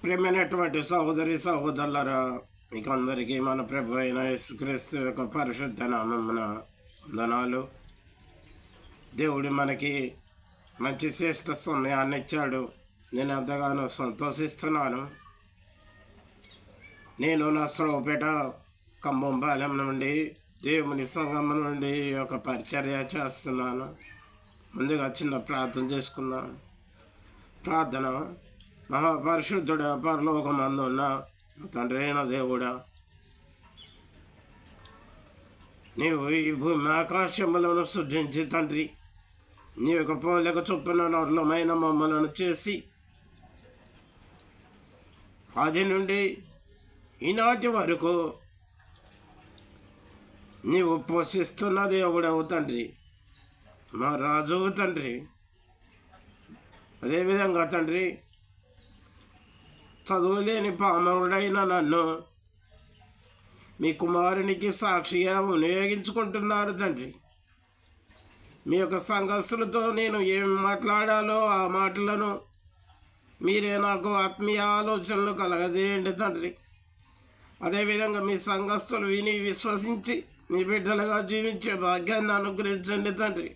ప్రియమైనటువంటి సహోదరి సహోదరులారా, మీకు అందరికీ మన ప్రభు అయిన యేసుక్రీస్తు యొక్క పరిశుద్ధ నామమున వందనాలు. దేవుడు మనకి మంచి శ్రేష్ఠ సమయాన్ని ఇచ్చాడు. నేను ఎంతగానో సంతోషిస్తున్నాను. నేను నర్సరావుపేట ఖమ్మంపాలెం నుండి దేవుని సంగమం నుండి ఒక పరిచర్య చేస్తున్నాను. ముందుగా చిన్న ప్రార్థన చేసుకున్నాను. ప్రార్థన. మహాపరిశుద్ధుడా, పరలోకమందున్న తండ్రి అయిన దేవుడా, నీవు ఈ భూమి ఆకాశములను సృజించి తండ్రి, నీ యొక్క పోలిక చొప్పున నరులమైన మమ్మలను చేసి ఆది నుండి ఈనాటి వరకు నీవు పోషిస్తున్న దేవుడవు తండ్రి, మా రాజువు తండ్రి. అదేవిధంగా తండ్రి, చదువులేని పామరుడైన నన్ను మీ కుమారునికి సాక్షిగా వినియోగించుకుంటున్నారు తండ్రి. మీ యొక్క సంఘస్థులతో నేను ఏం మాట్లాడాలో ఆ మాటలను మీరే నాకు ఆత్మీయ ఆలోచనలు కలగజేయండి తండ్రి. అదేవిధంగా మీ సంఘస్థులు విని విశ్వసించి మీ బిడ్డలుగా జీవించే భాగ్యాన్ని అనుగ్రహించండి తండ్రి.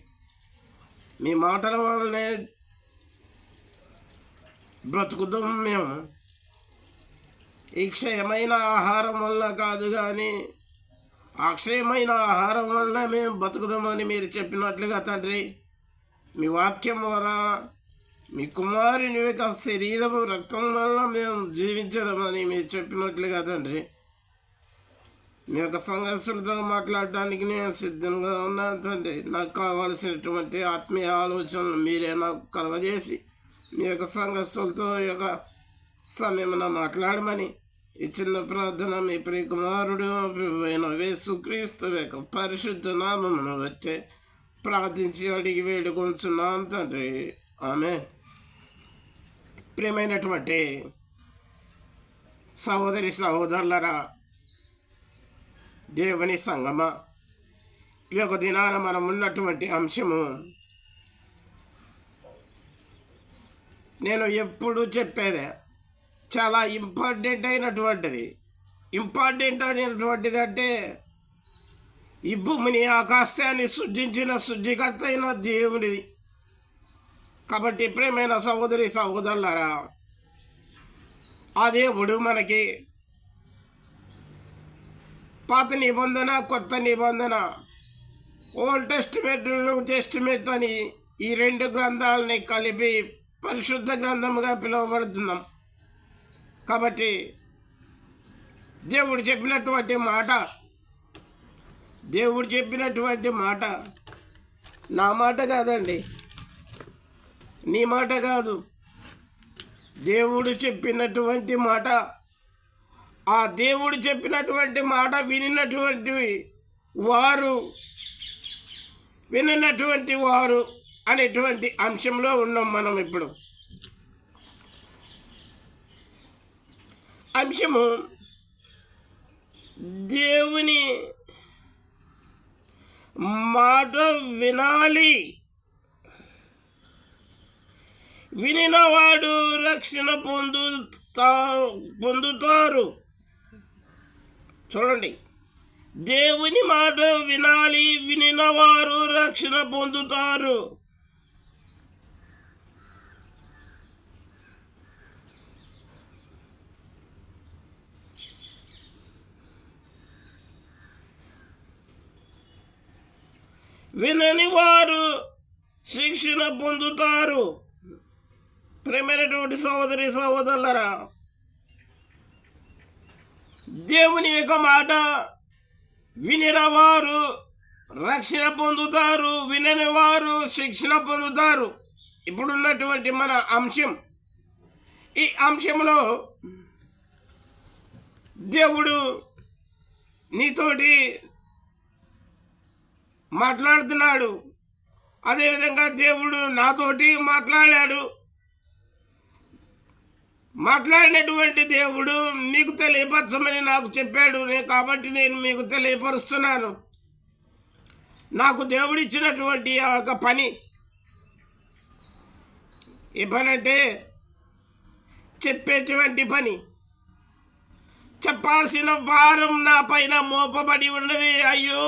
మీ మాటల వల్లనే బ్రతుకుదాం మేము. ఈ క్షయమైన ఆహారం వల్ల కాదు కానీ అక్షయమైన ఆహారం వల్ల మేము బతుకుదామని మీరు చెప్పినట్లుగా తండ్రి, మీ వాక్యం ద్వారా మీ కుమారుని యొక్క శరీరము రక్తం వల్ల మేము జీవించదామని మీరు చెప్పినట్లుగా తండ్రి, మీ యొక్క సంఘర్షులతో మాట్లాడడానికి నేను సిద్ధంగా ఉన్నాను తండ్రి. నాకు కావలసినటువంటి ఆత్మీయ ఆలోచనలు మీరే నాకు కలగజేసి మీ యొక్క సంఘర్షులతో యొక్క సమయమున మాట్లాడమని ఈ చిన్న ప్రార్థన మీ ప్రియకుమారుడు యేసుక్రీస్తు యొక్క పరిశుద్ధ నామమును వచ్చే ప్రార్థించి అడిగి వేడుకొంచున్నాను తండ్రి. ఆమేన్. ప్రియమైనటువంటి సహోదరి సహోదరులరా, దేవుని సంగమ, ఈ యొక్క దినాన మనం ఉన్నటువంటి అంశము నేను ఎప్పుడు చెప్పేదే చాలా ఇంపార్టెంట్ అయినటువంటిది అంటే ఈ భూమిని ఆకాశాన్ని సృజించిన సృష్టికర్త అయిన దేవుడిది. కాబట్టి ప్రియమైన సహోదరి సహోదరులారా, ఆ దేవుడు మనకి పాత నిబంధన కొత్త నిబంధన, ఓల్డ్ టెస్టిమెంట్ న్యూ టెస్టిమెంట్ అని ఈ రెండు గ్రంథాలని కలిపి పరిశుద్ధ గ్రంథముగా పిలువబడుతున్నాం. కాబట్టి దేవుడు చెప్పినటువంటి మాట నా మాట కాదండి, నీ మాట కాదు. దేవుడు చెప్పినటువంటి మాట, ఆ దేవుడు చెప్పినటువంటి మాట వినినటువంటి వారు అనేటువంటి అంశంలో ఉన్నాం మనం ఇప్పుడు. అంశము దేవుని మాట వినాలి, వినినవాడు రక్షణ పొందుతారు. చూడండి, దేవుని మాట వినాలి, వినినవారు రక్షణ పొందుతారు. వినని వారు శిక్షణ పొందుతారు. ప్రియమైనటువంటి సహోదరి సహోదరులరా, దేవుని యొక్క మాట వినిన వారు రక్షణ పొందుతారు, వినని వారు శిక్షణ పొందుతారు. ఇప్పుడున్నటువంటి మన అంశం, ఈ అంశంలో దేవుడు నీతోటి మాట్లాడుతున్నాడు. అదేవిధంగా దేవుడు నాతోటి మాట్లాడినటువంటి దేవుడు మీకు తెలియపరచమని నాకు చెప్పాడు. కాబట్టి నేను మీకు తెలియపరుస్తున్నాను. నాకు దేవుడు ఇచ్చినటువంటి ఒక పని ఏ పని అంటే చెప్పేటువంటి పని. చెప్పాల్సిన భారం నా పైన మోపబడి ఉన్నది. అయ్యో,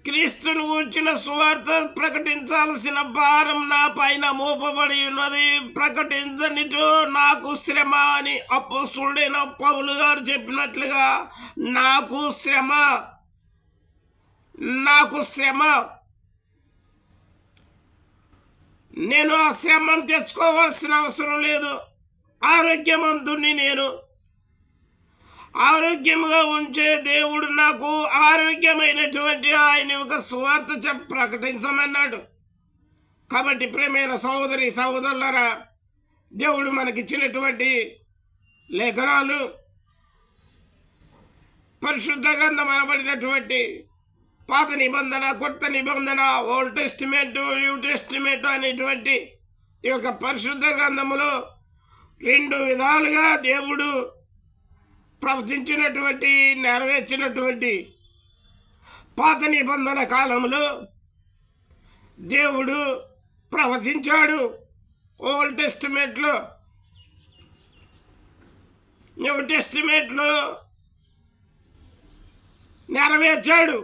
క్రీస్తును గూర్చిన సువార్త ప్రకటించాల్సిన భారం నా పైన మోపబడి ఉన్నది, ప్రకటించనిటో నాకు శ్రమ అని అపోస్తలుడైన పౌలు గారు చెప్పినట్లుగా నాకు శ్రమ. నేను ఆ శ్రమను తెచ్చుకోవాల్సిన అవసరం లేదు. ఆరోగ్యవంతుణ్ణి నేను. ఆరోగ్యంగా ఉంచే దేవుడు నాకు ఆరోగ్యమైనటువంటి ఆయన ఒక సువార్త ప్రకటించమన్నాడు. కాబట్టి ప్రేమైన సహోదరి సహోదరులారా, దేవుడు మనకిచ్చినటువంటి లేఖనాలు పరిశుద్ధ గ్రంథం అనబడినటువంటి పాత నిబంధన, కొత్త నిబంధన, ఓల్డ్ టెస్టిమెంట్, న్యూ టెస్టిమెంట్ అనేటువంటి ఈ యొక్క పరిశుద్ధ గ్రంథములో 2 విధాలుగా దేవుడు ప్రవచించినటువంటి, నెరవేర్చినటువంటి పాత నిబంధన కాలంలో దేవుడు ప్రవచించాడు. Old టెస్టిమెంట్లో, new టెస్టిమెంట్లో నెరవేర్చాడు.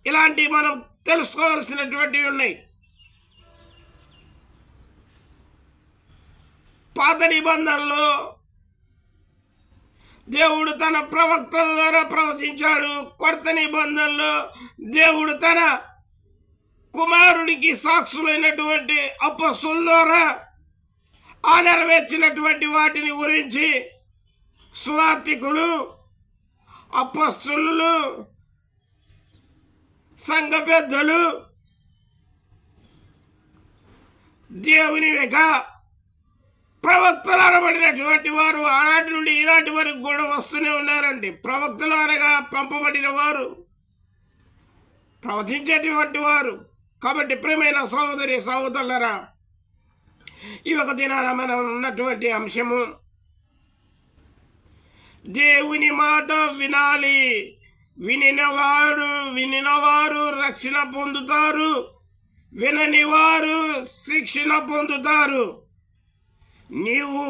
ఇలాంటివి మనం తెలుసుకోవాల్సినటువంటివి ఉన్నాయి. పాత నిబంధనలో దేవుడు తన ప్రవక్తల ద్వారా ప్రవచించాడు. కొత్త నిబంధనలో దేవుడు తన కుమారుడికి సాక్షులైనటువంటి అపొస్తలుల ద్వారా ఆ నెరవేర్చినటువంటి వాటిని గురించి సువార్తికులు, అపొస్తలులు, సంఘ పెద్దలు, దేవుని యొక్క ప్రవక్తలు అనబడినటువంటి వారు ఆనాటి నుండి ఈనాటి వరకు కూడా వస్తూనే ఉన్నారండి. ప్రవక్తలు అనగా పంపబడిన వారు, ప్రవచించేటువంటి వారు. కాబట్టి ప్రియమైన సహోదరి సహోదరులారా, ఈ ఒక దినాన మనం ఉన్నటువంటి అంశము దేవుని మాట వినాలి. వినినవారు రక్షణ పొందుతారు, వినని వారు శిక్షణ పొందుతారు. నీవు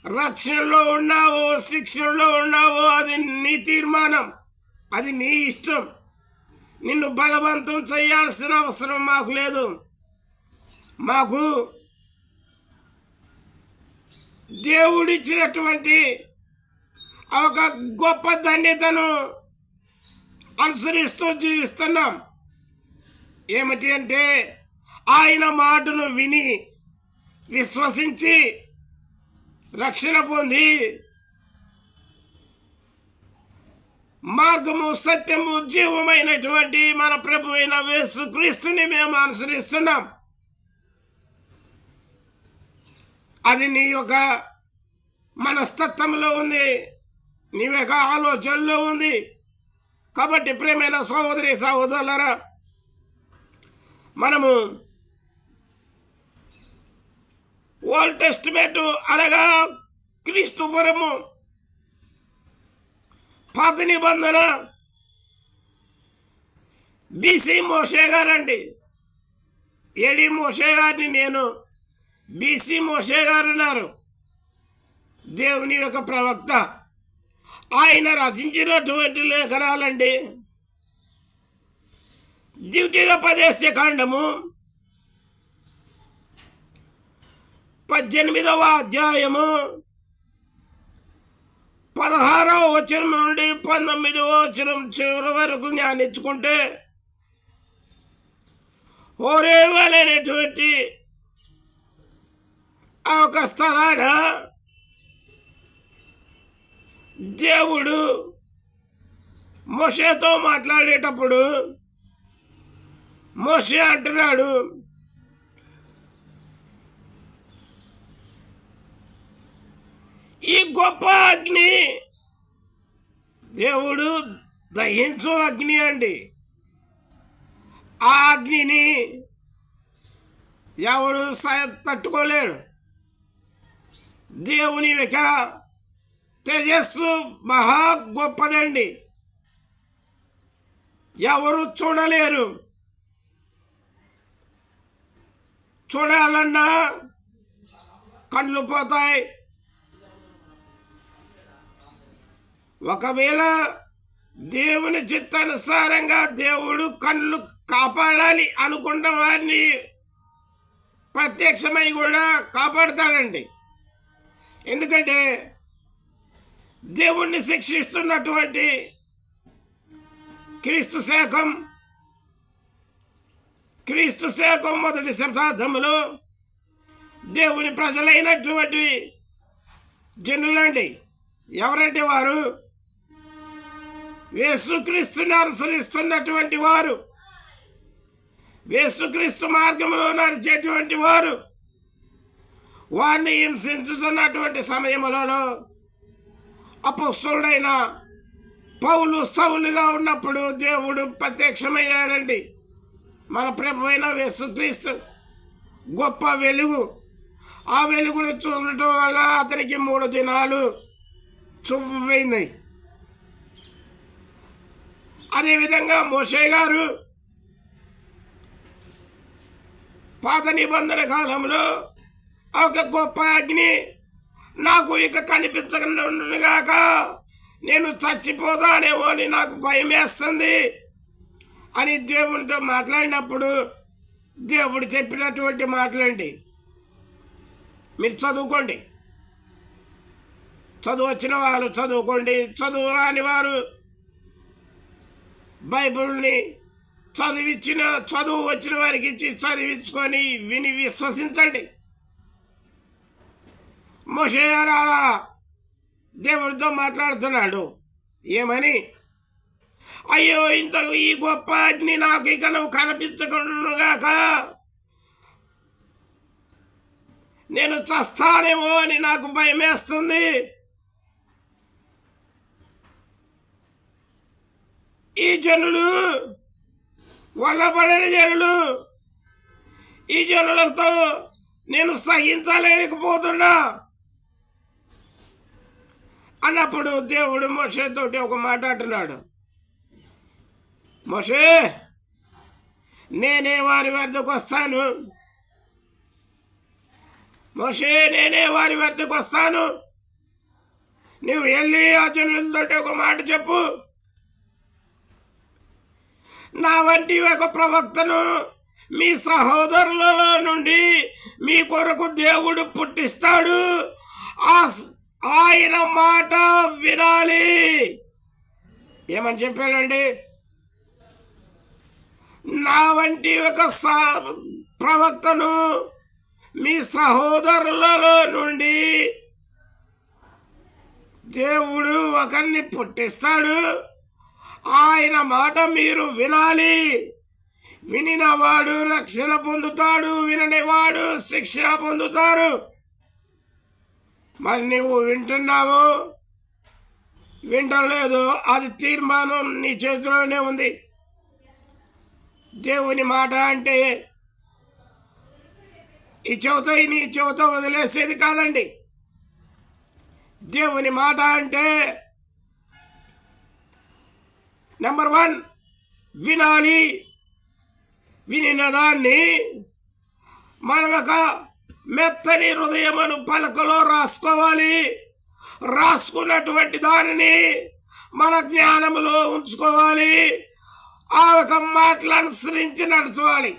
రక్షణలో ఉన్నావో శిక్షణలో ఉన్నావో అది నీ తీర్మానం, అది నీ ఇష్టం. నిన్ను బలవంతం చేయాల్సిన అవసరం మాకు లేదు. మాకు దేవుడిచ్చినటువంటి ఒక గొప్ప ధన్యతను అనుసరిస్తూ జీవిస్తున్నాం. ఏమిటి అంటే ఆయన మాటను విని విశ్వసించి రక్షణ పొంది మార్గము, సత్యము, జీవమైనటువంటి మన ప్రభువైన యేసుక్రీస్తుని మేము అనుసరిస్తున్నాం. అది నీ యొక్క మనస్తత్వంలో ఉంది, నీ యొక్క ఆలోచనలో ఉంది. కాబట్టి ప్రియమైన సహోదరి సహోదరులారా, మనము ఓల్డ్ టెస్టిమెంట్ అనగా క్రీస్తు పూర్వము, పాత నిబంధన బీసీ మోషే గారండి. ఏడి మోషే గారిని నేను, బీసీ మోషే గారు ఉన్నారు, దేవుని యొక్క ప్రవక్త. ఆయన రచించినటువంటి లేఖనాలండి. ద్వితీయోపదేశ కాండము 18వ అధ్యాయము 16వ వచనం నుండి 19వ వచనం చివరి వరకు ధ్యానించుకుంటే, హోరేబు అనేటువంటి ఆ ఒక స్థలాన దేవుడు మోషేతో మాట్లాడేటప్పుడు మోషే అంటున్నాడు, ఈ గొప్ప అగ్ని, దేవుడు దహించు అగ్ని అండి. ఆ అగ్నిని ఎవడు తట్టుకోలేడు. దేవుని యొక్క తేజస్సు మహా గొప్పదండి, ఎవరు చూడలేరు. చూడాలన్నా కళ్ళు పోతాయి, ఒకవేళ దేవుని చిత్తానుసారంగా దేవుడు కళ్ళు కాపాడాలి అనుకున్న వారిని ప్రత్యక్షమై కూడా కాపాడుతాడండి. ఎందుకంటే దేవుణ్ణి శిక్షిస్తున్నటువంటి క్రీస్తు శకం మొదటి శతాబ్దంలో దేవుని ప్రజలైనటువంటి జనులండి. ఎవరంటే వారు యేసుక్రీస్తుని అనుసరిస్తున్నటువంటి వారు, యేసుక్రీస్తు మార్గంలో నడిచేటువంటి వారు. వారిని హింసించుతున్నటువంటి సమయంలో అపొస్తలుడైన పౌలు సౌలుగా ఉన్నప్పుడు దేవుడు ప్రత్యక్షమయ్యాడండి. మన ప్రభువైన యేసుక్రీస్తు గొప్ప వెలుగు. ఆ వెలుగును చూడటం వల్ల అతనికి 3 దినాలు చూపిపోయింది. అదేవిధంగా మోషే గారు పాత నిబంధన కాలంలో ఒక గొప్ప అగ్ని నాకు ఇక కనిపించగాక, నేను చచ్చిపోతానేమో అని నాకు భయం వేస్తుంది అని దేవునితో మాట్లాడినప్పుడు దేవుడు చెప్పినటువంటి మాటలండి. మీరు చదువుకోండి, చదువు వచ్చిన వారు చదువుకోండి, చదువు రాని వారు బైబిల్ని చదువు వచ్చిన వారికి ఇచ్చి చదివించుకొని విని విశ్వసించండి. మోషే గారు అలా దేవుడితో మాట్లాడుతున్నాడు. ఏమని? అయ్యో, ఈ గొప్ప అగ్ని నాకు ఇక నువ్వు కనిపించకుండాక, నేను చస్తానేమో అని నాకు భయం వేస్తుంది. ఈ జనులు వల్లబడిన జనులు, ఈ జనులతో నేను సహించలేకపోతున్నా అన్నప్పుడు దేవుడు మోషేతోటి ఒక మాట అంటున్నాడు. మోషే, నేనే వారి వద్దకు వస్తాను. మోషే, నేనే వారి వద్దకు వస్తాను. నువ్వు వెళ్ళి ఆ జనులతోటి ఒక మాట చెప్పు. నా వంటి ఒక ప్రవక్తను మీ సహోదరులలో నుండి మీ కొరకు దేవుడు పుట్టిస్తాడు. ఆయన మాట వినాలి. ఏమని చెప్పాడండి? నా వంటి ఒక ప్రవక్తను మీ సహోదరులలో నుండి దేవుడు ఒకరిని పుట్టిస్తాడు. ఆయన మాట మీరు వినాలి. వినినవాడు రక్షణ పొందుతాడు, విననివాడు శిక్షణ పొందుతారు. మరి నువ్వు వింటున్నావు, వింటలేదు, అది తీర్మానం నీ చేతిలోనే ఉంది. దేవుని మాట అంటే ఈ చెవితో వదిలేసేది కాదండి. దేవుని మాట అంటే నెంబర్ 1 వినాలి. వినిన దాన్ని మనం ఒక మెత్తని హృదయమును పలకలో రాసుకోవాలి. రాసుకున్నటువంటి దానిని మన జ్ఞానంలో ఉంచుకోవాలి. ఆ ఒక మాటలు అనుసరించి నడచాలి.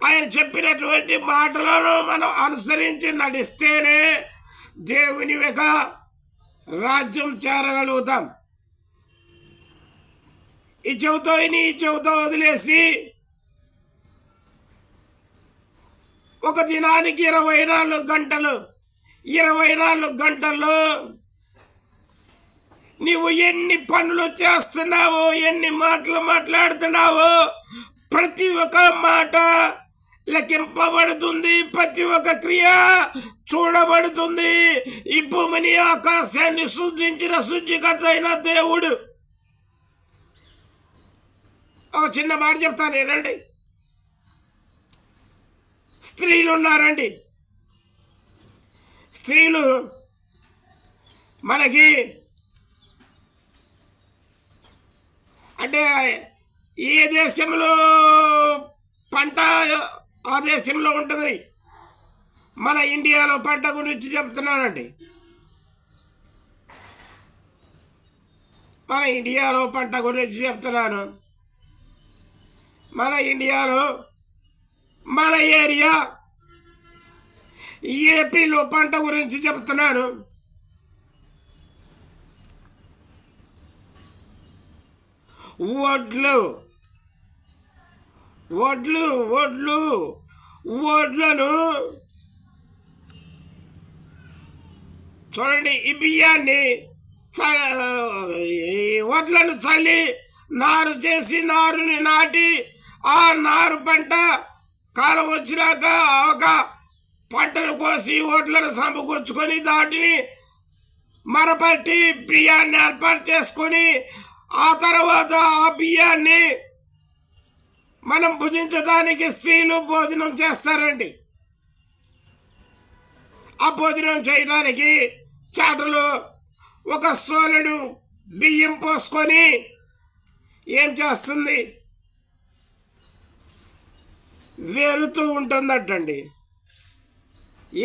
ఆయన చెప్పినటువంటి మాటలను మనం అనుసరించి నడిస్తేనే దేవుని యొక్క రాజ్యం చేరగలుగుతాం. ఈ చెవితో వదిలేసి ఒక దినానికి 24 గంటలు, 24 గంటల్లో నీవు ఎన్ని పనులు చేస్తున్నావో, ఎన్ని మాటలు మాట్లాడుతున్నావో, ప్రతి ఒక్క మాట లెక్కింపబడుతుంది. ప్రతి ఒక్క క్రియ చూడబడుతుంది. ఈ భూమిని ఆకాశాన్ని సృష్టించిన సృష్టికర్త అయిన దేవుడు. ఒక చిన్న మాట చెప్తాను ఏనండి. స్త్రీలు ఉన్నారండి. స్త్రీలు మనకి అంటే ఏ దేశంలో పంట ఆ దేశంలో ఉంటుంది. మన ఇండియాలో పంట గురించి చెప్తున్నానండి. మన ఇండియాలో పంట గురించి చెప్తున్నాను. మన ఇండియాలో మన ఏరియా ఏపీలో పంట గురించి చెప్తున్నాను. వడ్లు వడ్లు వడ్లు వడ్లను చూడండి. ఈ బియ్యాన్ని వడ్లను చల్లి నారు చేసి నారుని నాటి ఆ నారు పంట కాలం వచ్చినాక ఒక పంటను కోసి వడ్లను సమకూర్చుకొని దాటిని మరపట్టి బియ్యాన్ని ఏర్పాటు చేసుకొని ఆ తర్వాత ఆ బియ్యాన్ని మనం భుజించడానికి స్త్రీలు భోజనం చేస్తారండి. ఆ భోజనం చేయడానికి చాటలో ఒక సోలెడు బియ్యం పోసుకొని ఏం చేస్తుంది, వేరుతూ ఉంటుందటండి.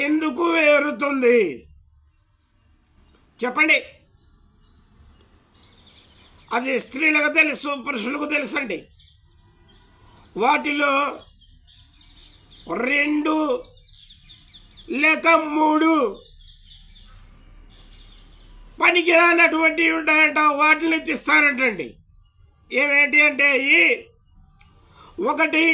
ఎందుకు వేరుతుంది చెప్పండి? అది స్త్రీలకు తెలుసు, పురుషులకు తెలుసండి. వాటిలో 2 లేక 3 పనికిరానటువంటివి ఉంటాయంట. వాటిని తీస్తారంటండి. ఏమేంటి అంటే ఒకటి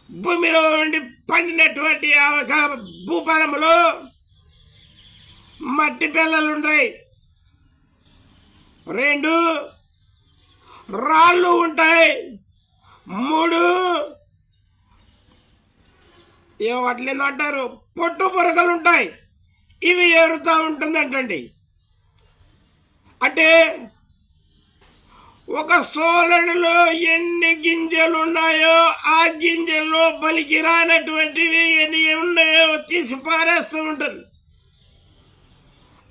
భూమిలో ఉండి పండినటువంటి భూపాలంలో మట్టి పిల్లలు ఉంటాయి. 2 రాళ్ళు ఉంటాయి. 3 వాటిని అంటారు పొట్టు పొరకలు ఉంటాయి. ఇవి ఏరుతూ ఉంటుందంటండి. అంటే ఒక సోలడులో ఎన్ని గింజలు ఉన్నాయో ఆ గింజల్లో బలికి రానటువంటివి ఎన్ని ఉన్నాయో తీసి పారేస్తూ ఉంటుంది.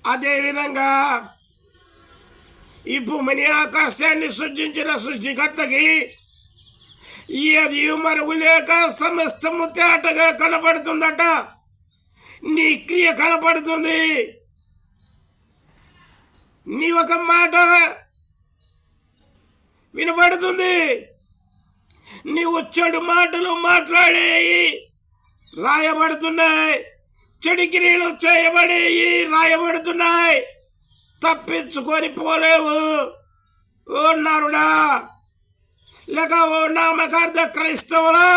అదేవిధంగా ఈ భూమిని ఆకాశాన్ని సృష్టించిన సృష్టికర్తకి అది మరుగు లేక సమస్తము తేటగా కనపడుతుందట. నీ క్రియ కనపడుతుంది. నీ ఒక మాట వినపడుతుంది. నీవు చెడు మాటలు మాట్లాడేవి రాయబడుతున్నాయి. చెడు క్రియలు చేయబడేవి రాయబడుతున్నాయి. తప్పించుకొని పోలేవు. ఓ నరుడా లేక ఓ నామకార్థ క్రైస్తవులా,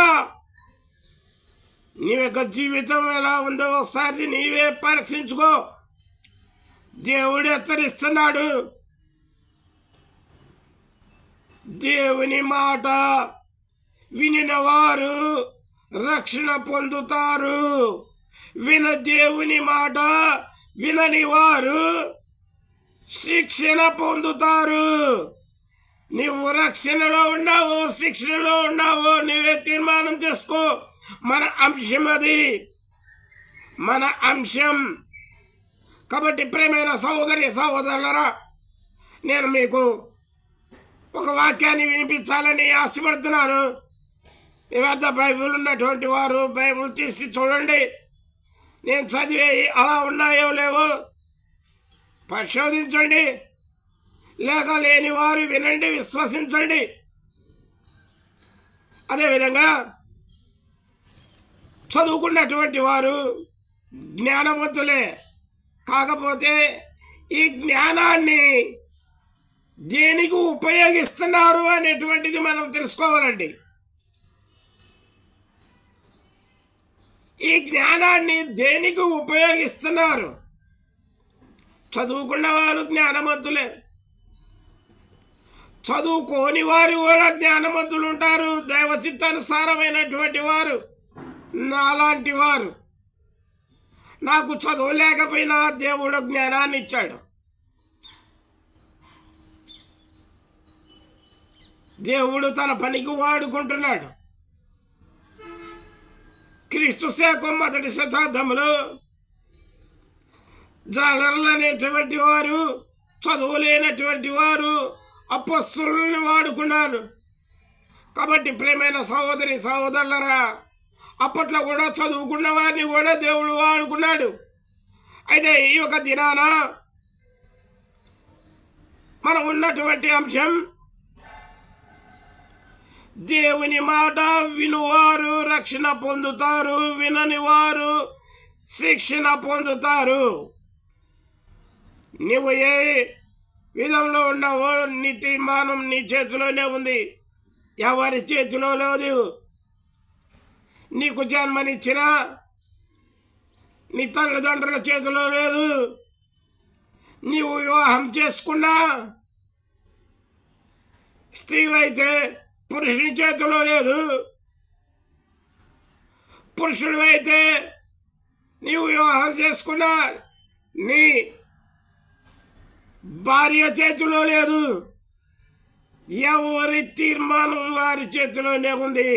నీ యొక్క జీవితం ఎలా ఉందో ఒకసారి నీవే పరీక్షించుకో. దేవుడు హెచ్చరిస్తున్నాడు. దేవుని మాట వినిన వారు రక్షణ పొందుతారు. దేవుని మాట వినని వారు శిక్షణ పొందుతారు. నీవు రక్షణలో ఉన్నావో శిక్షణలో ఉన్నావో నీవే తీర్మానం చేసుకో. మన అంశం అది, మన అంశం. కాబట్టి ప్రేమైన సహోదరి సహోదరులరా, నేను మీకు ఒక వాక్యాన్ని వినిపించాలని ఆశపడుతున్నాను. మీ వద్ద బైబిల్ ఉన్నటువంటి వారు బైబిల్ తీసి చూడండి. నేను చదివే అలా ఉన్నాయో లేవో పరిశోధించండి. లేక లేని వారు వినండి, విశ్వసించండి. అదేవిధంగా చదువుకున్నటువంటి వారు జ్ఞానవంతులే. కాకపోతే ఈ జ్ఞానాన్ని దేనికి ఉపయోగిస్తున్నారు అనేటువంటిది మనం తెలుసుకోవాలండి. ఈ జ్ఞానాన్ని దేనికి ఉపయోగిస్తున్నారు? చదువుకున్న వారు జ్ఞానవంతులే, చదువుకోని వారు కూడా జ్ఞానవంతులు ఉంటారు. దైవచిత్తానుసారమైనటువంటి వారు నాలాంటి వారు. నాకు చదువు లేకపోయినా దేవుడు జ్ఞానాన్ని ఇచ్చాడు. దేవుడు తన పనికి వాడుకుంటున్నాడు. క్రీస్తు శకం 1వ శతాబ్దంలో జాలర్లు అనేటువంటి వారు, చదువు లేనటువంటి వారు అపొస్తలుల్ని వాడుకున్నారు. కాబట్టి ప్రేమైన సహోదరి సహోదరులరా, అప్పట్లో కూడా చదువుకున్న వారిని కూడా దేవుడు వాడుకున్నాడు. అయితే ఈ ఒక దినాన మనం ఉన్నటువంటి అంశం దేవుని మాట వినువారు రక్షణ పొందుతారు, వినని వారు శిక్షణ పొందుతారు. నువ్వు ఏ విధంలో ఉన్నావో నీ తీర్మానం నీ చేతిలోనే ఉంది, ఎవరి చేతిలో లేదు. నీకు జన్మనిచ్చిన నీ తల్లిదండ్రుల చేతిలో లేదు. నీవు వివాహం చేసుకున్నా స్త్రీవైతే పురుషుని చేతిలో లేదు. పురుషుడు అయితే నీవు వివాహం చేసుకున్నా నీ భార్య చేతిలో లేదు. ఎవరి తీర్మానం వారి చేతిలోనే ఉంది.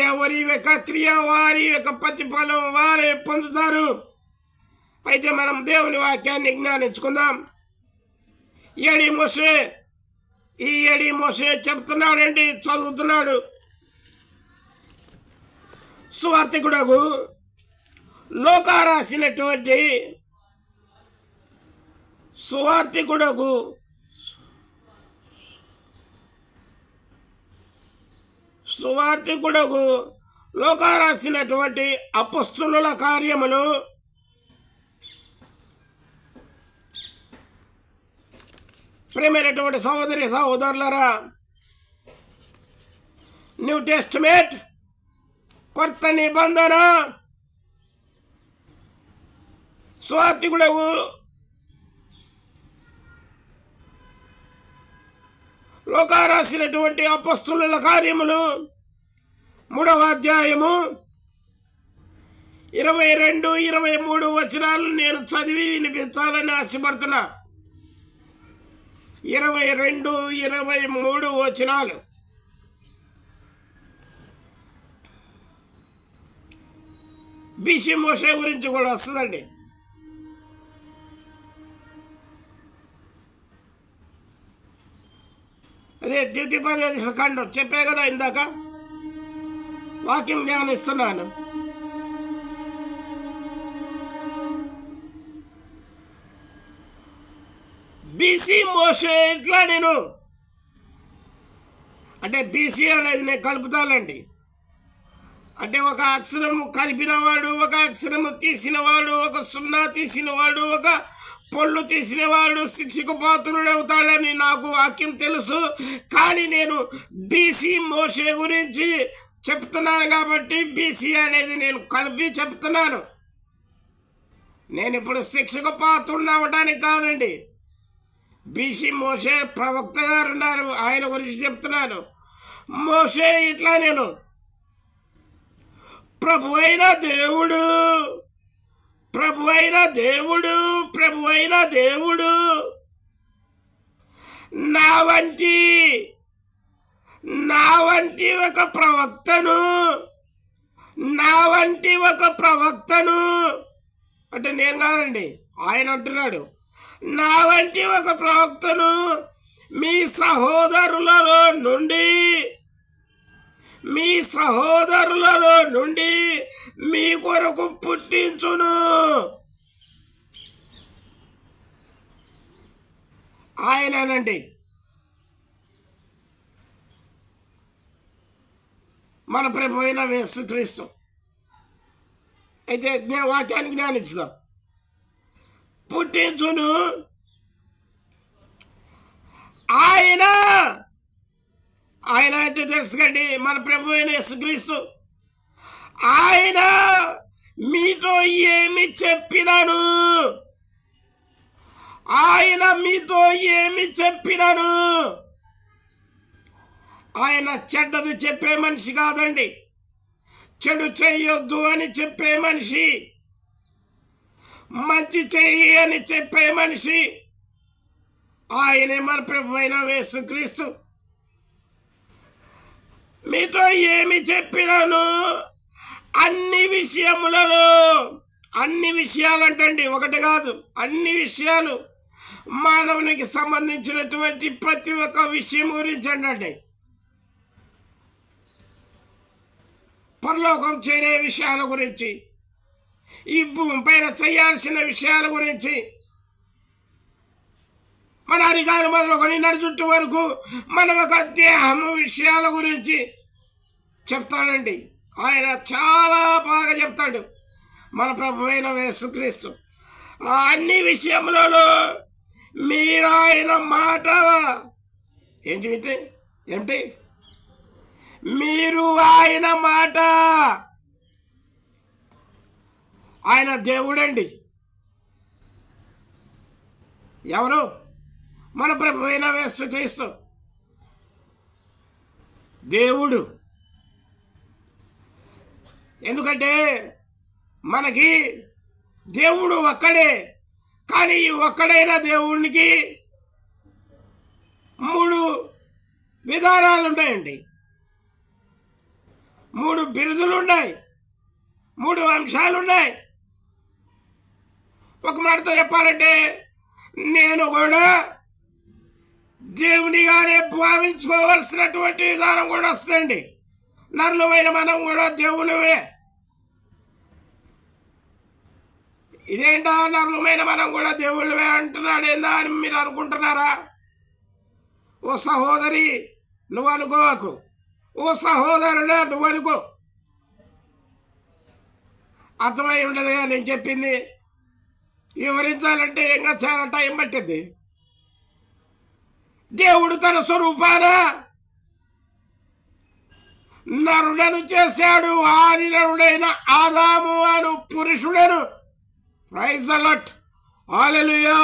ఎవరి యొక్క క్రియ వారి యొక్క ప్రతిఫలం వారే పొందుతారు. అయితే మనం దేవుని వాక్యాన్ని జ్ఞానించుకుందాం. ఏడి మోషే, ఈ ఏడి మోషే చెప్తున్నాడండి, చదువుతున్నాడు. సువార్తికుడకు లోకా రాసినటువంటి సువార్తికుడకు లోకా రాసినటువంటి అపొస్తలుల కార్యములు 1 సహోదరి సహోదరులారా, న్యూ టెస్టమెంట్ కొత్త నిబంధన సువార్తికుడకు లోకా రాసినటువంటి అపొస్తలుల కార్యములు 3వ అధ్యాయము 22, 23 వచనాలు నేను చదివి వినిపించాలని ఆశపడుతున్నా. 22, 23 వచనాలు. బీసీ మోషే గురించి కూడా వస్తుందండి. అదే ద్వితీయోపదేశ ఖండం చెప్పే కదా ఇందాక, వాక్యం ధ్యానిస్తున్నాను. బీసీ మోషే ఇట్లా నేను అంటే బీసీ అనేది నేను కలుపుతానండి. అంటే ఒక అక్షరము కలిపినవాడు, ఒక అక్షరము తీసినవాడు, ఒక సున్నా తీసినవాడు, ఒక పొల్లు తీసినవాడు శిక్షకు పాత్రుడు అవుతాడని నాకు వాక్యం తెలుసు. కానీ నేను బీసీ మోషే గురించి చెప్తున్నాను కాబట్టి బీసీ అనేది నేను కలిపి చెప్తున్నాను. నేను ఇప్పుడు శిక్షకు పాత్రుడు అవ్వడానికి కాదండి. బీసీ మోషే ప్రవక్త గారు ఉన్నారు, ఆయన గురించి చెప్తున్నాను. మోషే ఇట్లా నేను ప్రభువైన దేవుడు నా వంటి ఒక ప్రవక్తను అంటే నేను కాదండి, ఆయన అంటున్నాడు. నా వంటి ఒక ప్రవక్తను మీ సహోదరులలో నుండి మీ కొరకు పుట్టించును. ఆయనండి మన ప్రభు అయిన యేసుక్రీస్తు. అయితే వాక్యాన్ని జ్ఞానించుదాం. పుట్టించును ఆయన అంటే తెలుసుకండి, మన ప్రభు అయిన యేసుక్రీస్తు. ఆయన మీతో ఏమి చెప్పినాను, ఆయన చెడ్డది చెప్పే మనిషి కాదండి, చెడు చెయ్యొద్దు అని చెప్పే మనిషి, మంచి చెయ్యి అని చెప్పే మనిషి. ఆయనే మన ప్రభు అయిన యేసుక్రీస్తు. మీతో ఏమి చెప్పినాను, అన్ని విషయాలంటండి, ఒకటి కాదు, అన్ని విషయాలు, మానవునికి సంబంధించినటువంటి ప్రతి ఒక్క విషయం గురించి అండి. పరలోకం చేరే విషయాల గురించి, ఈ భూమి పైన చేయాల్సిన విషయాల గురించి, మన అధికారం మొదలుకొని నడుచుట్టు వరకు మన ఒక దేహము విషయాల గురించి చెప్తాడండి. ఆయన చాలా బాగా చెప్తాడు మన ప్రభు అయిన యేసుక్రీస్తు. అన్ని విషయములలో మీరు ఆయన మాట ఏమిటి మీరు ఆయన మాట. ఆయన దేవుడండి. ఎవరు? మన ప్రభు అయిన యేసుక్రీస్తు దేవుడు. ఎందుకంటే మనకి దేవుడు ఒక్కడే. కానీ ఈ ఒక్కడైన దేవునికి 3 విధానాలు ఉన్నాయండి, 3 బిరుదులు ఉన్నాయి, 3 అంశాలు ఉన్నాయి. ఒక మాటతో చెప్పాలంటే నేను కూడా దేవునిగానే భావించుకోవాల్సినటువంటి విధానం కూడా వస్తుందండి. నరులమైన మనం కూడా దేవునివే. ఇదేంటా నరులమైన మనం కూడా దేవుళ్ళవే అంటున్నాడు ఏందా అని మీరు అనుకుంటున్నారా? ఓ సహోదరి నువ్వు అనుకోవకు, ఓ సహోదరుడా నువ్వు అనుకో. అర్థమై ఉండదుగా నేను చెప్పింది. వివరించాలంటే ఇంకా చాలా టైం పట్టింది. దేవుడు తన స్వరూపాన నరుడను చేశాడు. ఆది నరుడైన ఆదాము అను పురుషుడను. ప్రైజ్ ది లార్డ్, హల్లెలూయా.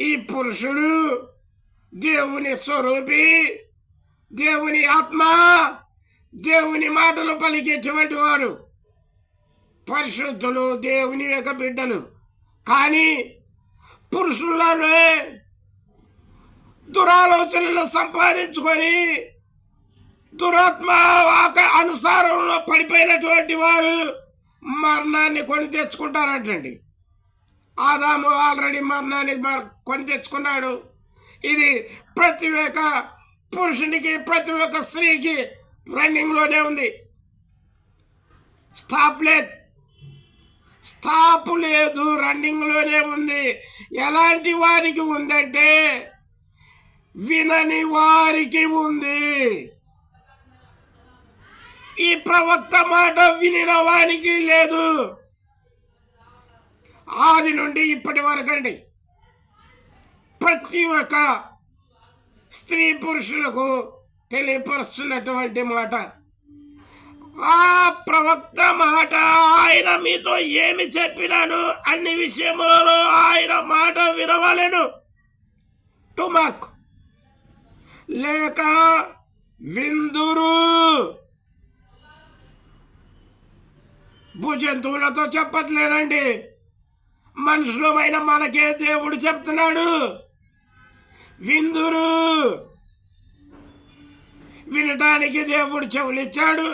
ఈ పురుషుడు దేవుని స్వరూపి, దేవుని ఆత్మ, దేవుని మాటలు పలికేటువంటి వారు, పరిశుద్ధులు, దేవుని యొక్క బిడ్డలు. కానీ పురుషుల్లోనే దురాలోచనలు సంపాదించుకొని దురాత్మ అనుసారంలో పడిపోయినటువంటి వారు మరణాన్ని కొని తెచ్చుకుంటారంటండి. ఆదాము ఆల్రెడీ మరణాన్ని కొని తెచ్చుకున్నాడు. ఇది ప్రతి ఒక్క పురుషునికి, ప్రతి ఒక్క స్త్రీకి రన్నింగ్లోనే ఉంది. స్టాప్ లేదు, రన్నింగ్లోనే ఉంది. ఎలాంటి వారికి ఉందంటే వినని వారికి ఉంది. ఈ ప్రవక్త మాట వినిన వారికి లేదు. ఆది నుండి ఇప్పటి వరకండి ప్రతి ఒక్క స్త్రీ పురుషులకు తెలియపరుస్తున్నటువంటి మాట. ఆ ప్రవక్త మాట, ఆయన మీతో ఏమి చెప్పినాను అన్ని విషయములలో ఆయన మాట వినవలెను. టు మార్క్ లేక విందురు. భూజంతువులతో చెప్పట్లేదండి, మనుషులమైన మనకే దేవుడు చెప్తున్నాడు. విందురు. వినటానికి దేవుడు చెవులిచ్చాడు,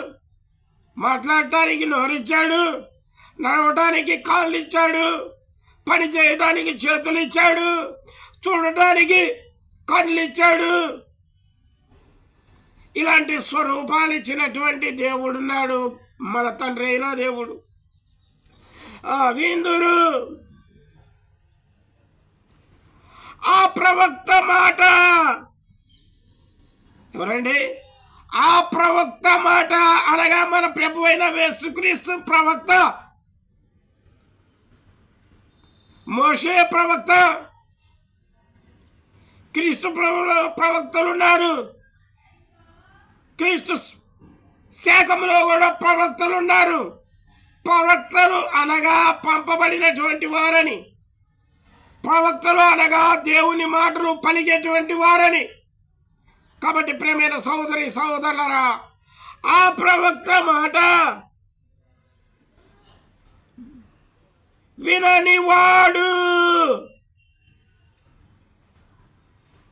మాట్లాడటానికి నోరిచ్చాడు, నడవటానికి కాళ్ళు ఇచ్చాడు, పని చేయడానికి చేతులు ఇచ్చాడు, చూడటానికి కళ్ళు ఇచ్చాడు. ఇలాంటి స్వరూపాలు ఇచ్చినటువంటి దేవుడున్నాడు మన తండ్రి అయిన దేవుడు. విందురు. ఆ ప్రవక్త మాట ఎవరండి? ఆ ప్రవక్త మాట అనగా మన ప్రభు అయిన యేసుక్రీస్తు ప్రవక్త. మోషే ప్రవక్త, క్రీస్తు ప్రవక్తలు ఉన్నారు. క్రీస్తు శాఖములో కూడా ప్రవక్తలు ఉన్నారు. ప్రవక్తలు అనగా పంపబడినటువంటి వారని, ప్రవక్తలు అనగా దేవుని మాటలు పలికేటువంటి వారని. కాబట్టి ప్రేమైన సహోదరి సహోదరులారా, ఆ ప్రవక్త మాట విననివాడు,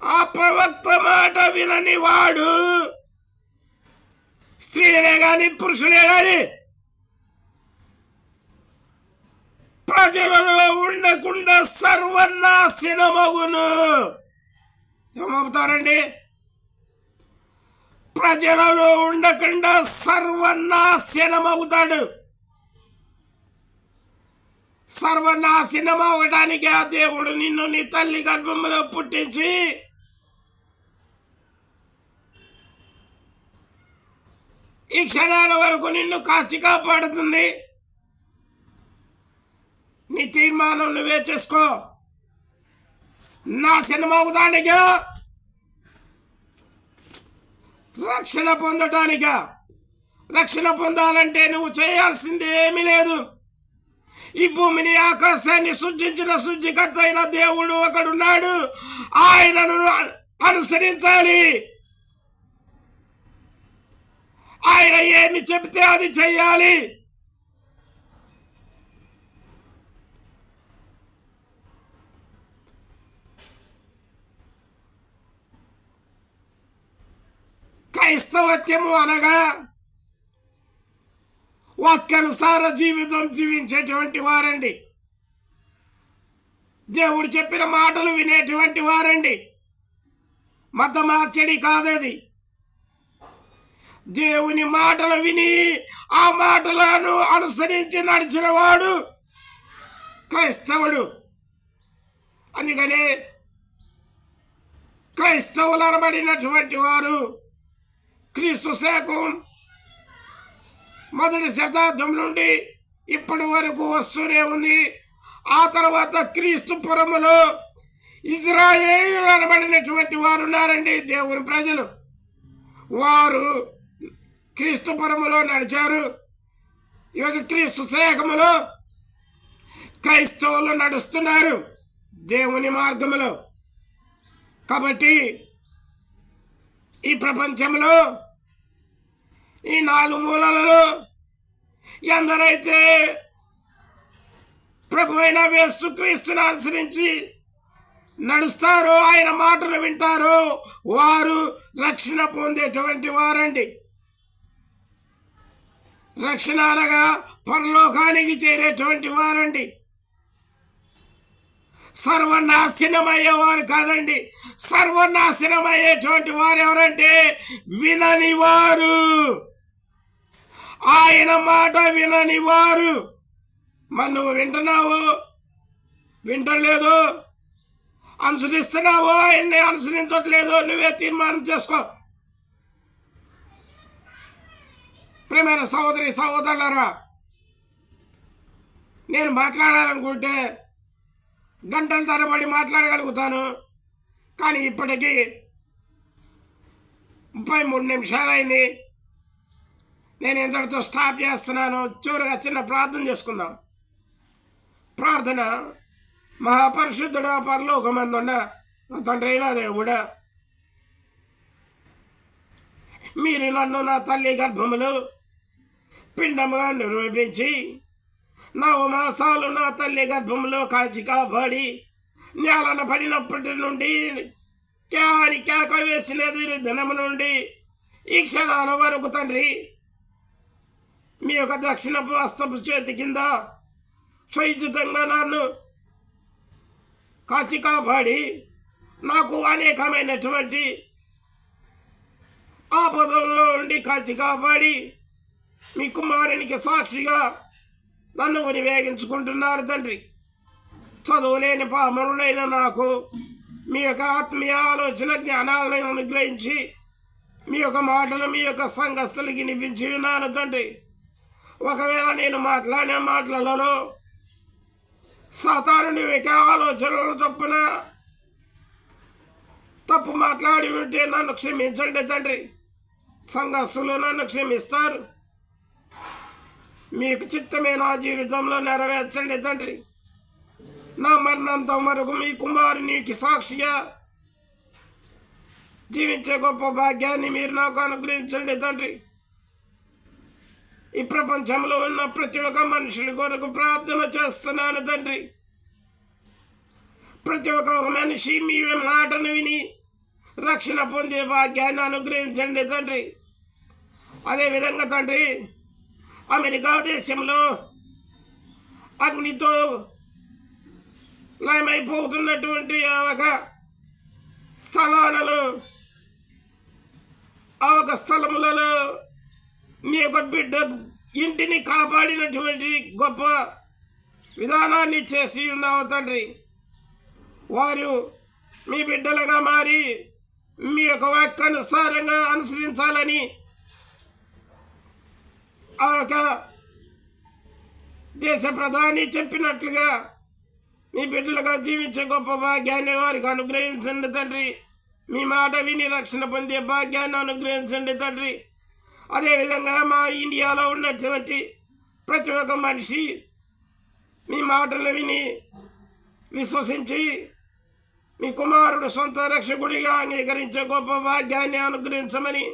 ఆ ప్రవక్త మాట విననివాడు, స్త్రీలే కానీ పురుషులే కానీ ప్రజలలో ఉండకుండా సర్వనాశనమగును. ఏమవుతారండి? ప్రజలలో ఉండకుండా సర్వనాశనమవుతాడు. సర్వనాశనం అవడానికి ఆ దేవుడు నిన్ను నీ తల్లి గర్భంలో పుట్టించి ఈ క్షణాల వరకు నిన్ను కాచి కాపాడుతుంది. నీ తీర్మానం నువ్వే చేసుకో. నాశనం అవడానికా, రక్షణ పొందటానికా? రక్షణ పొందాలంటే నువ్వు చేయాల్సింది ఏమీ లేదు. ఈ భూమిని ఆకాశాన్ని సృష్టించిన సృష్టికర్త అయిన దేవుడు ఒకడున్నాడు. ఆయనను అనుసరించాలి. ఆయన ఏమి చెప్తే అది చెయ్యాలి. క్రైస్తవత్యము అనగా వాక్యానుసార జీవితం జీవించేటువంటి వారండి. దేవుడు చెప్పిన మాటలు వినేటువంటి వారండి. మత మార్చడి కాదది. దేవుని మాటలు విని ఆ మాటలను అనుసరించి నడిచిన వాడు క్రైస్తవుడు. అందుకనే క్రైస్తవులు అనబడినటువంటి వారు క్రీస్తు శకం 1వ శతాబ్దం నుండి ఇప్పటి వరకు వస్తూనే ఉంది. ఆ తర్వాత క్రీస్తు పురములో ఇజ్రాయేలు అనబడినటువంటి వారు ఉన్నారండి, దేవుని ప్రజలు. వారు క్రీస్తు పురములో నడిచారు. ఇవాళ క్రీస్తు శకములో క్రైస్తవులు నడుస్తున్నారు దేవుని మార్గములో. కాబట్టి ఈ ప్రపంచంలో ఈ 4 మూలలలో ఎందరైతే ప్రభు అయిన యేసుక్రీస్తును అనుసరించి నడుస్తారో, ఆయన మాటలు వింటారో, వారు రక్షణ పొందేటువంటి వారండి. రక్షణ అనగా పరలోకానికి చేరేటువంటి వారండి. సర్వనాశనమయ్యేవారు కాదండి. సర్వనాశనమయ్యేటువంటి వారు ఎవరంటే వినని వారు, ఆయన మాట వినని వారు. మరి నువ్వు వింటున్నావు, వింటలేదు, అనుసరిస్తున్నావో ఆయన్ని అనుసరించట్లేదు, నువ్వే తీర్మానం చేసుకో. ప్రియమైన సహోదరి సహోదరులారా, నేను మాట్లాడాలనుకుంటే గంటల తరబడి మాట్లాడగలుగుతాను. కానీ ఇప్పటికీ 33 నిమిషాలైంది. నేను ఇంతటితో స్టాప్ చేస్తున్నాను. చివరిగా చిన్న ప్రార్థన చేసుకుందాం. ప్రార్థన. మహాపరిశుద్ధుడా, పరలోకమందున్న నా తండ్రి అయిన దేవుడా, మీరు నన్ను నా తల్లి గర్భములో పిండముగా నిరూపించి 9 మాసాలు నా తల్లి గర్భంలో కాచి కాపాడి నేలన పడినప్పటి నుండి కేక వేసినది దినము నుండి ఈ క్షణాల వరకు తండ్రి, మీ యొక్క దక్షిణపు హస్తపు చేతి కింద స్వైచితంగా నన్ను కాచి కాపాడి నాకు అనేకమైనటువంటి ఆపదల్లో నుండి కాచి కాపాడి మీ కుమారునికి సాక్షిగా నన్ను వినివేగించుకుంటున్నారు తండ్రి. చదువులేని పామరుడైన నాకు మీ యొక్క ఆత్మీయ ఆలోచన జ్ఞానాలను అనుగ్రహించి మీ యొక్క మాటలు మీ యొక్క సంఘస్థులకి వినిపించి ఉన్నాను తండ్రి. ఒకవేళ నేను మాట్లాడిన మాటలలో సాతానుని యొక్క ఆలోచనలు చొప్పున తప్పు మాట్లాడి ఉంటే నన్ను క్షమించండి తండ్రి. సంఘస్థులు నన్ను క్షమిస్తారు. మీకు చిత్తమే నా జీవితంలో నెరవేర్చండి తండ్రి. నా మరణంతో వరకు మీ కుమారునికి సాక్షిగా జీవించే గొప్ప భాగ్యాన్ని మీరు నాకు అనుగ్రహించండి తండ్రి. ఈ ప్రపంచంలో ఉన్న ప్రతి ఒక్క మనుషుల కొరకు ప్రార్థన చేస్తున్నాను తండ్రి. ప్రతి ఒక్క మనిషి మీ మాటను విని రక్షణ పొందే భాగ్యాన్ని అనుగ్రహించండి తండ్రి. అదేవిధంగా తండ్రి, అమెరికా దేశంలో అగ్నితో లయమైపోతున్నటువంటి ఒక స్థలాలను, ఆ ఒక స్థలములలో మీ యొక్క బిడ్డ ఇంటిని కాపాడినటువంటి గొప్ప విధానాన్ని చేసి ఉన్నావు తండ్రి. వారు మీ బిడ్డలుగా మారి మీ యొక్క వాక్యానుసారంగా అనుసరించాలని ఆ యొక్క దేశ ప్రధాని చెప్పినట్లుగా మీ బిడ్డలుగా జీవించే గొప్ప భాగ్యాన్ని వారికి అనుగ్రహించండి తండ్రి. మీ మాట విని రక్షణ పొందే భాగ్యాన్ని అనుగ్రహించండి తండ్రి. అదేవిధంగా మా ఇండియాలో ఉన్నటువంటి ప్రతి ఒక్క మనిషి మీ మాటలు విని విశ్వసించి మీ కుమారుడు సొంత రక్షకుడిగా అంగీకరించే గొప్ప భాగ్యాన్ని అనుగ్రహించమని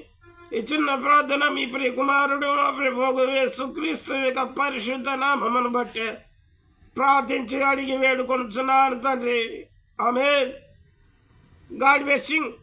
ఈ చిన్న ప్రార్థన మీ ప్రియ కుమారుడు మా ప్రభువు యేసుక్రీస్తు యొక్క పరిశుద్ధ నామమును బట్టి ప్రార్థించి అడిగి వేడుకొనుచున్నాను తండ్రి. ఆమేన్. God blessing.